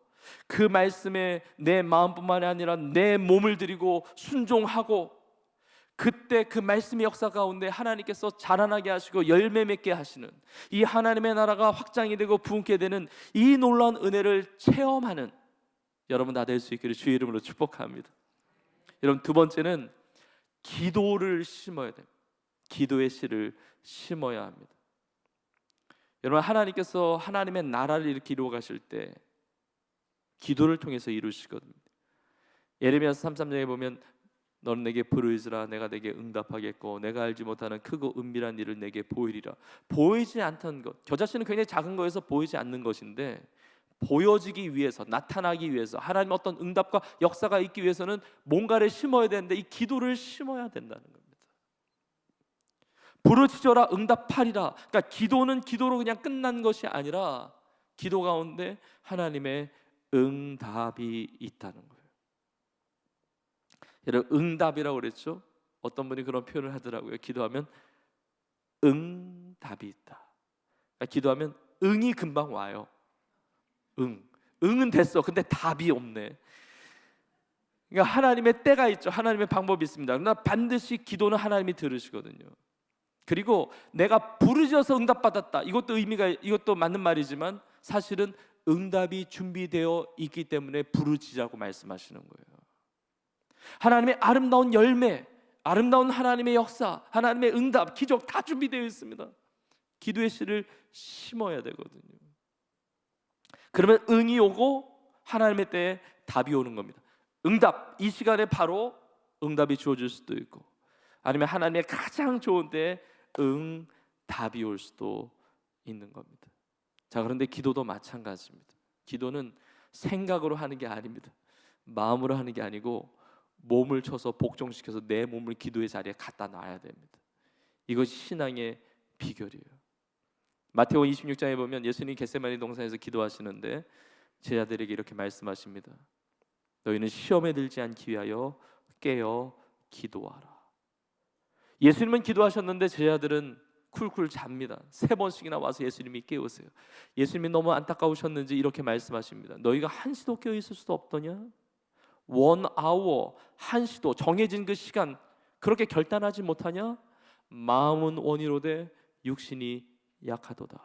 그 말씀에 내 마음뿐만이 아니라 내 몸을 들이고 순종하고, 그때 그 말씀의 역사 가운데 하나님께서 자라나게 하시고 열매 맺게 하시는, 이 하나님의 나라가 확장이 되고 부흥게 되는 이 놀라운 은혜를 체험하는 여러분 다 될 수 있기를 주의 이름으로 축복합니다. 여러분, 두 번째는 기도를 심어야 됩니다. 기도의 씨를 심어야 합니다. 여러분, 하나님께서 하나님의 나라를 이렇게 이루어 가실 때 기도를 통해서 이루시거든요. 예레미야서 33장에 보면 너는 내게 부르짖으라 내가 내게 응답하겠고 내가 알지 못하는 크고 은밀한 일을 내게 보이리라. 보이지 않던 것, 저 자신은 굉장히 작은 거에서 보이지 않는 것인데 보여지기 위해서, 나타나기 위해서, 하나님의 어떤 응답과 역사가 있기 위해서는 뭔가를 심어야 되는데 이 기도를 심어야 된다는 겁니다. 부르짖어라 응답하리라. 그러니까 기도는 기도로 그냥 끝난 것이 아니라 기도 가운데 하나님의 응답이 있다는 거예요. 여러분, 응답이라고 그랬죠? 어떤 분이 그런 표현을 하더라고요. 기도하면 응답이 있다. 그러니까 기도하면 응이 금방 와요. 응은 됐어. 근데 답이 없네. 그러니까 하나님의 때가 있죠. 하나님의 방법이 있습니다. 그러나 반드시 기도는 하나님이 들으시거든요. 그리고 내가 부르짖어서 응답받았다, 이것도 맞는 말이지만 사실은 응답이 준비되어 있기 때문에 부르짖으라고 말씀하시는 거예요. 하나님의 아름다운 열매, 아름다운 하나님의 역사, 하나님의 응답, 기적 다 준비되어 있습니다. 기도의 씨를 심어야 되거든요. 그러면 응이 오고 하나님의 때에 답이 오는 겁니다. 응답, 이 시간에 바로 응답이 주어질 수도 있고, 아니면 하나님의 가장 좋은 때에 응답이 올 수도 있는 겁니다. 자, 그런데 기도도 마찬가지입니다. 기도는 생각으로 하는 게 아닙니다. 마음으로 하는 게 아니고 몸을 쳐서 복종시켜서 내 몸을 기도의 자리에 갖다 놔야 됩니다. 이것이 신앙의 비결이에요. 마태복음 26장에 보면 예수님 겟세마네 동산에서 기도하시는데 제자들에게 이렇게 말씀하십니다. 너희는 시험에 들지 않기 위하여 깨어 기도하라. 예수님은 기도하셨는데 제자들은 쿨쿨 잡니다. 3번씩이나 와서 예수님이 깨우세요. 예수님이 너무 안타까우셨는지 이렇게 말씀하십니다. 너희가 한시도 깨어 있을 수도 없더냐? 1hour, 한시도 정해진 그 시간 그렇게 결단하지 못하냐? 마음은 원이로되 육신이 약하도다.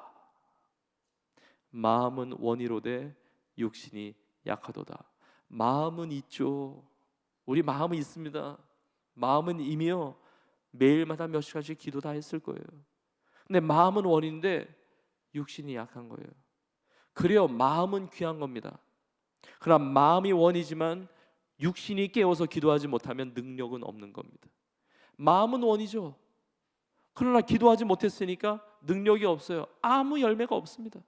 마음은 원이로되 육신이 약하도다. 마음은 있죠. 우리 마음은 있습니다. 마음은 이미요 매일마다 몇 시간씩 기도 다 했을 거예요. 근데 마음은 원인데 육신이 약한 거예요. 그래요, 마음은 귀한 겁니다. 그러나 마음이 원이지만 육신이 깨어서 기도하지 못하면 능력은 없는 겁니다. 마음은 원이죠. 그러나 기도하지 못했으니까 능력이 없어요. 아무 열매가 없습니다.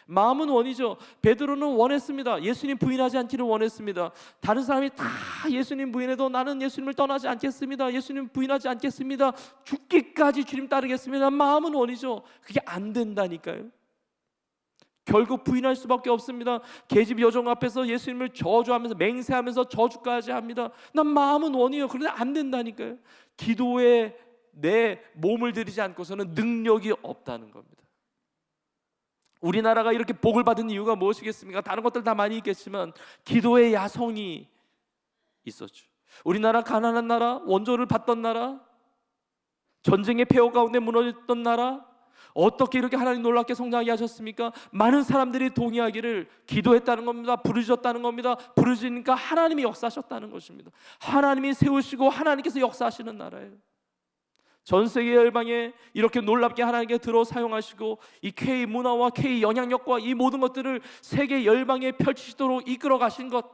마음은 원이죠. 베드로는 원했습니다. 예수님 부인하지 않기를 원했습니다. 다른 사람이 다 예수님 부인해도 나는 예수님을 떠나지 않겠습니다. 예수님 부인하지 않겠습니다. 죽기까지 주님 따르겠습니다. 마음은 원이죠. 그게 안 된다니까요. 결국 부인할 수밖에 없습니다. 계집 여종 앞에서 예수님을 저주하면서 맹세하면서 저주까지 합니다. 난 마음은 원이에요. 그런데 안 된다니까요. 기도에 내 몸을 들이지 않고서는 능력이 없다는 겁니다. 우리나라가 이렇게 복을 받은 이유가 무엇이겠습니까? 다른 것들 다 많이 있겠지만 기도의 야성이 있었죠. 우리나라 가난한 나라, 원조를 받던 나라, 전쟁의 폐허 가운데 무너졌던 나라, 어떻게 이렇게 하나님 놀랍게 성장하게 하셨습니까? 많은 사람들이 동의하기를 기도했다는 겁니다. 부르짖었다는 겁니다. 부르짖으니까 하나님이 역사하셨다는 것입니다. 하나님이 세우시고 하나님께서 역사하시는 나라예요. 전 세계 열방에 이렇게 놀랍게 하나님께 들어 사용하시고 이 K 문화와 K 영향력과 이 모든 것들을 세계 열방에 펼치시도록 이끌어 가신 것,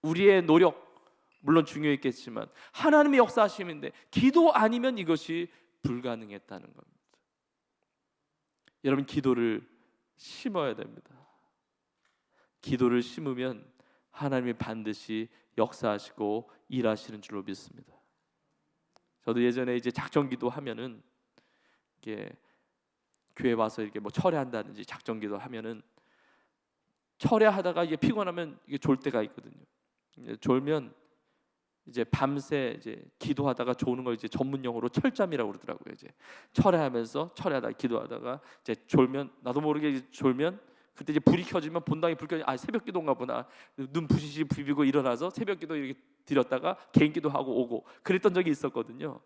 우리의 노력 물론 중요했겠지만 하나님의 역사하심인데 기도 아니면 이것이 불가능했다는 겁니다. 여러분, 기도를 심어야 됩니다. 기도를 심으면 하나님이 반드시 역사하시고 일하시는 줄로 믿습니다. 저도 예전에 이제 작정기도 하면은 이게 교회 와서 이렇게 뭐 철회한다든지 작정기도 하면은 철회하다가 이게 피곤하면 이게 졸 때가 있거든요. 졸면 이제 밤새 이제 기도하다가 조는 걸 이제 전문 용어로 철잠이라고 그러더라고요. 이제 철회하면서 철회하다가 기도하다가 이제 졸면, 나도 모르게 이제 졸면 그때 이제 불이 켜지면 본당에 불 켜지, 아 새벽 기도인가 보다. 눈 부시시 비비고 일어나서 새벽 기도 이렇게 드렸다가 개인 기도하고 오고 그랬던 적이 있었거든요.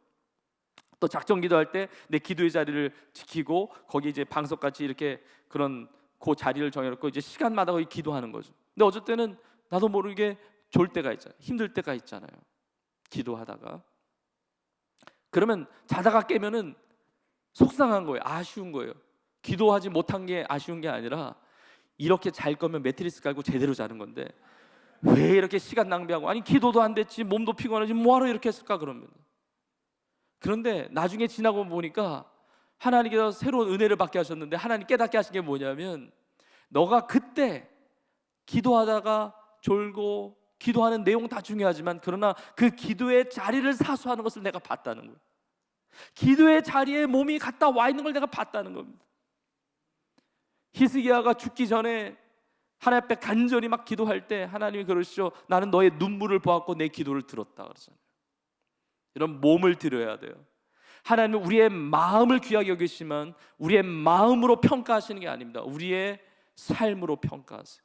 또 작정 기도할 때 내 기도의 자리를 지키고 거기 이제 방석같이 이렇게 그런 그 자리를 정해놓고 이제 시간마다 거기 기도하는 거죠. 근데 어쩔 때는 나도 모르게 졸 때가 있잖아요. 힘들 때가 있잖아요. 기도하다가 그러면 자다가 깨면은 속상한 거예요. 아쉬운 거예요. 기도하지 못한 게 아쉬운 게 아니라 이렇게 잘 거면 매트리스 깔고 제대로 자는 건데 왜 이렇게 시간 낭비하고, 아니 기도도 안 됐지 몸도 피곤하지 뭐하러 이렇게 했을까 그러면. 그런데 나중에 지나고 보니까 하나님께서 새로운 은혜를 받게 하셨는데 하나님 깨닫게 하신 게 뭐냐면 너가 그때 기도하다가 졸고 기도하는 내용 다 중요하지만 그러나 그 기도의 자리를 사수하는 것을 내가 봤다는 거예요. 기도의 자리에 몸이 갔다 와 있는 걸 내가 봤다는 겁니다. 히스기야가 죽기 전에 하나님 앞에 간절히 막 기도할 때 하나님이 그러시죠. 나는 너의 눈물을 보았고 내 기도를 들었다 그러잖아요. 이런 몸을 드려야 돼요. 하나님은 우리의 마음을 귀하게 여기시지만 우리의 마음으로 평가하시는 게 아닙니다. 우리의 삶으로 평가하세요.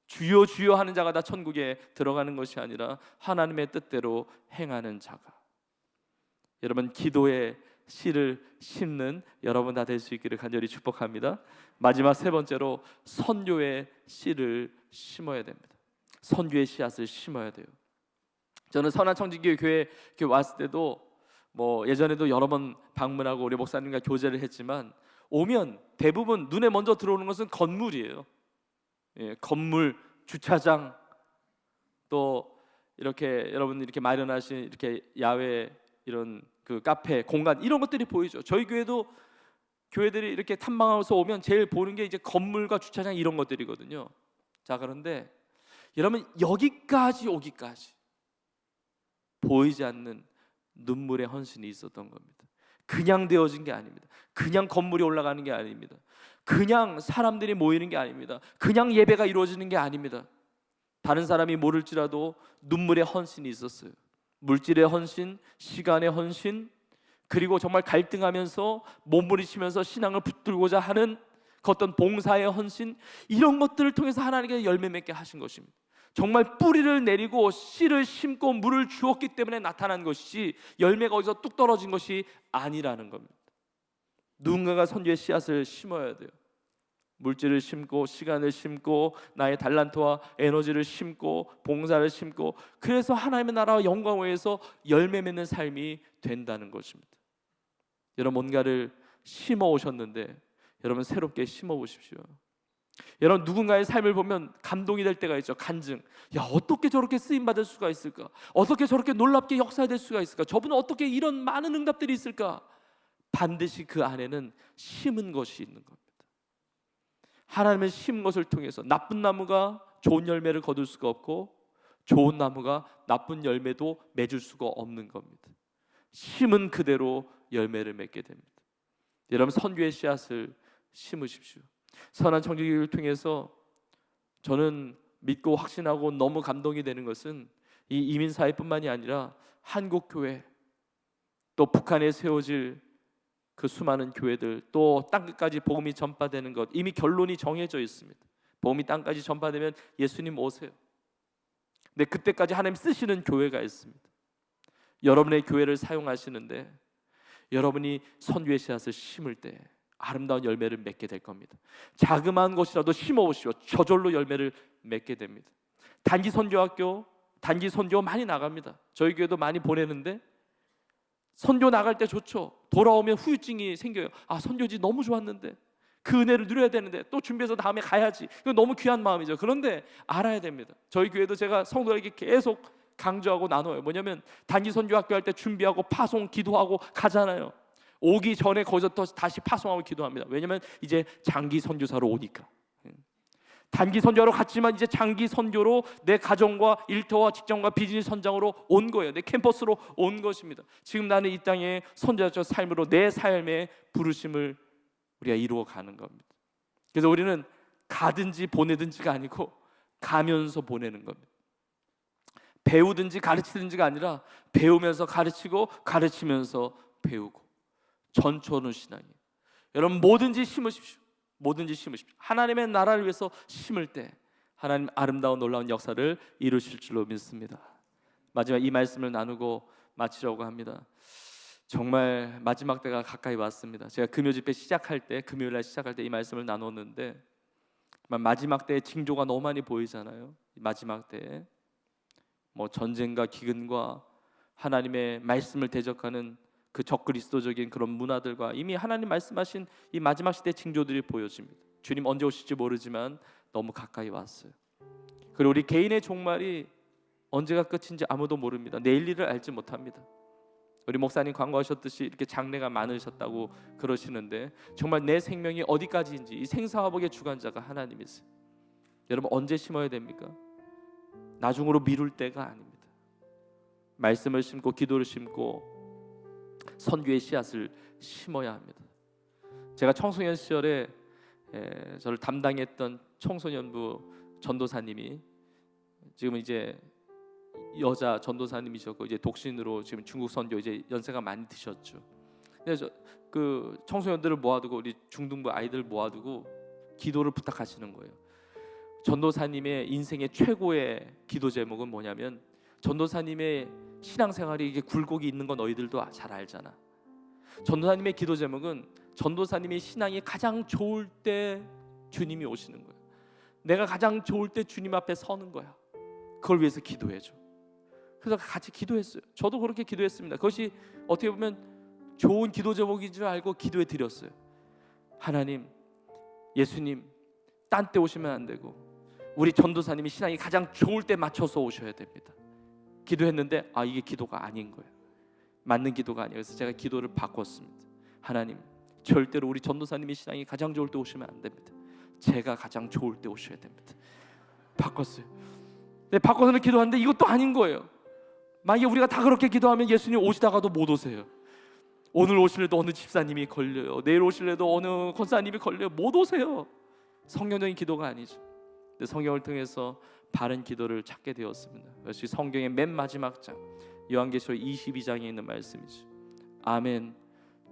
주여 주여 하는 자가 다 천국에 들어가는 것이 아니라 하나님의 뜻대로 행하는 자가. 여러분, 기도의 씨를 심는 여러분 다 될 수 있기를 간절히 축복합니다. 마지막 세 번째로 선교의 씨를 심어야 됩니다. 선교의 씨앗을 심어야 돼요. 저는 선한청지교회 교회 왔을 때도 뭐 예전에도 여러 번 방문하고 우리 목사님과 교제를 했지만 오면 대부분 눈에 먼저 들어오는 것은 건물이에요. 예, 건물, 주차장, 또 이렇게 여러분 이렇게 마련하신 이렇게 야외 이런 그 카페 공간 이런 것들이 보이죠. 저희 교회도 교회들이 이렇게 탐방하면서 오면 제일 보는 게 이제 건물과 주차장 이런 것들이거든요. 자, 그런데 여러분 여기까지 오기까지 보이지 않는 눈물의 헌신이 있었던 겁니다. 그냥 되어진 게 아닙니다. 그냥 건물이 올라가는 게 아닙니다. 그냥 사람들이 모이는 게 아닙니다. 그냥 예배가 이루어지는 게 아닙니다. 다른 사람이 모를지라도 눈물의 헌신이 있었어요. 물질의 헌신, 시간의 헌신, 그리고 정말 갈등하면서 몸부림치면서 신앙을 붙들고자 하는 그 어떤 봉사의 헌신, 이런 것들을 통해서 하나님께서 열매 맺게 하신 것입니다. 정말 뿌리를 내리고 씨를 심고 물을 주었기 때문에 나타난 것이지 열매가 어디서 뚝 떨어진 것이 아니라는 겁니다. 누군가가 선교의 씨앗을 심어야 돼요. 물질을 심고 시간을 심고 나의 달란트와 에너지를 심고 봉사를 심고, 그래서 하나님의 나라와 영광을 위해서 열매 맺는 삶이 된다는 것입니다. 여러분 뭔가를 심어 오셨는데 여러분 새롭게 심어 보십시오. 여러분 누군가의 삶을 보면 감동이 될 때가 있죠. 간증. 야, 어떻게 저렇게 쓰임 받을 수가 있을까? 어떻게 저렇게 놀랍게 역사될 수가 있을까? 저분은 어떻게 이런 많은 응답들이 있을까? 반드시 그 안에는 심은 것이 있는 겁니다. 하나님의 심은 것을 통해서 나쁜 나무가 좋은 열매를 거둘 수가 없고 좋은 나무가 나쁜 열매도 맺을 수가 없는 겁니다. 심은 그대로 열매를 맺게 됩니다. 여러분 선교의 씨앗을 심으십시오. 선한 청지기를 통해서 저는 믿고 확신하고 너무 감동이 되는 것은 이 이민사회뿐만이 아니라 한국교회, 또 북한에 세워질 그 수많은 교회들, 또 땅끝까지 복음이 전파되는 것, 이미 결론이 정해져 있습니다. 복음이 땅까지 전파되면 예수님 오세요. 근데 그때까지 하나님 쓰시는 교회가 있습니다. 여러분의 교회를 사용하시는데 여러분이 선교의 씨앗을 심을 때 아름다운 열매를 맺게 될 겁니다. 자그마한 것이라도 심어오시오. 저절로 열매를 맺게 됩니다. 단기 선교학교, 단기 선교 많이 나갑니다. 저희 교회도 많이 보내는데 선교 나갈 때 좋죠. 돌아오면 후유증이 생겨요. 아, 선교지 너무 좋았는데, 그 은혜를 누려야 되는데 또 준비해서 다음에 가야지. 이거 너무 귀한 마음이죠. 그런데 알아야 됩니다. 저희 교회도 제가 성도에게 계속 강조하고 나눠요. 뭐냐면 단기 선교학교 할 때 준비하고 파송 기도하고 가잖아요. 오기 전에 거기서 또 다시 파송하고 기도합니다. 왜냐면 이제 장기 선교사로 오니까. 단기 선교하러 갔지만 이제 장기 선교로 내 가정과 일터와 직장과 비즈니스 현장으로 온 거예요. 내 캠퍼스로 온 것입니다. 지금 나는 이 땅에 선교자 삶으로 내 삶의 부르심을 우리가 이루어가는 겁니다. 그래서 우리는 가든지 보내든지가 아니고 가면서 보내는 겁니다. 배우든지 가르치든지가 아니라 배우면서 가르치고 가르치면서 배우고, 전초는 신앙이에요. 여러분, 뭐든지 심으십시오. 뭐든지 심으십시오. 하나님의 나라를 위해서 심을 때 하나님 아름다운 놀라운 역사를 이루실 줄로 믿습니다. 마지막 이 말씀을 나누고 마치려고 합니다. 정말 마지막 때가 가까이 왔습니다. 제가 금요 집회 시작할 때, 금요일 날 시작할 때 이 말씀을 나눴는데, 마지막 때의 징조가 너무 많이 보이잖아요. 마지막 때에 뭐 전쟁과 기근과 하나님의 말씀을 대적하는 그 적그리스도적인 그런 문화들과 이미 하나님 말씀하신 이 마지막 시대 징조들이 보여집니다. 주님 언제 오실지 모르지만 너무 가까이 왔어요. 그리고 우리 개인의 종말이 언제가 끝인지 아무도 모릅니다. 내일 일을 알지 못합니다. 우리 목사님 광고하셨듯이 이렇게 장래가 많으셨다고 그러시는데, 정말 내 생명이 어디까지인지 이 생사화복의 주관자가 하나님이세요. 여러분, 언제 심어야 됩니까? 나중으로 미룰 때가 아닙니다. 말씀을 심고 기도를 심고 선교의 씨앗을 심어야 합니다. 제가 청소년 시절에 저를 담당했던 청소년부 전도사님이 지금 이제 여자 전도사님이셨고 이제 독신으로 지금 중국 선교 이제 연세가 많이 드셨죠. 그래서 그 청소년들을 모아두고 우리 중등부 아이들 모아두고 기도를 부탁하시는 거예요. 전도사님의 인생의 최고의 기도 제목은 뭐냐면, 전도사님의 신앙생활이 이게 굴곡이 있는 건 너희들도 잘 알잖아. 전도사님의 기도 제목은 전도사님의 신앙이 가장 좋을 때 주님이 오시는 거야. 내가 가장 좋을 때 주님 앞에 서는 거야. 그걸 위해서 기도해줘. 그래서 같이 기도했어요. 저도 그렇게 기도했습니다. 그것이 어떻게 보면 좋은 기도 제목인 줄 알고 기도해 드렸어요. 하나님, 예수님 딴 때 오시면 안 되고 우리 전도사님이 신앙이 가장 좋을 때 맞춰서 오셔야 됩니다. 기도했는데 이게 기도가 아닌 거예요. 맞는 기도가 아니에요. 그래서 제가 기도를 바꿨습니다. 하나님, 절대로 우리 전도사님이 신앙이 가장 좋을 때 오시면 안 됩니다. 제가 가장 좋을 때 오셔야 됩니다. 바꿨어요. 네, 바꿔서 기도하는데 이것도 아닌 거예요. 만약에 우리가 다 그렇게 기도하면 예수님 오시다가도 못 오세요. 오늘 오실래도 어느 집사님이 걸려요. 내일 오실래도 어느 권사님이 걸려요. 못 오세요. 성경적인 기도가 아니죠. 근데 성경을 통해서 바른 기도를 찾게 되었습니다. 그것이 성경의 맨 마지막 장 요한계시록 22장에 있는 말씀이죠. 아멘.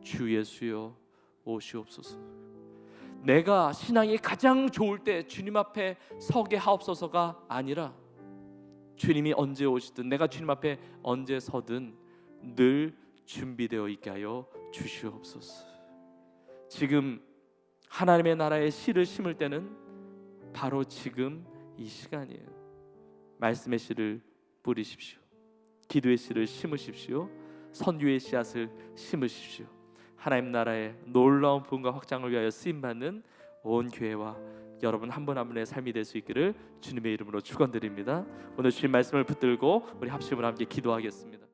주 예수여 오시옵소서. 내가 신앙이 가장 좋을 때 주님 앞에 서게 하옵소서가 아니라, 주님이 언제 오시든 내가 주님 앞에 언제 서든 늘 준비되어 있게 하여 주시옵소서. 지금 하나님의 나라의 씨를 심을 때는 바로 지금 이 시간이에요. 말씀의 씨를 뿌리십시오. 기도의 씨를 심으십시오. 선교의 씨앗을 심으십시오. 하나님 나라의 놀라운 부흥과 확장을 위하여 쓰임받는 온 교회와 여러분 한 분 한 분의 삶이 될 수 있기를 주님의 이름으로 축원드립니다. 오늘 주님 말씀을 붙들고 우리 합심으로 함께 기도하겠습니다.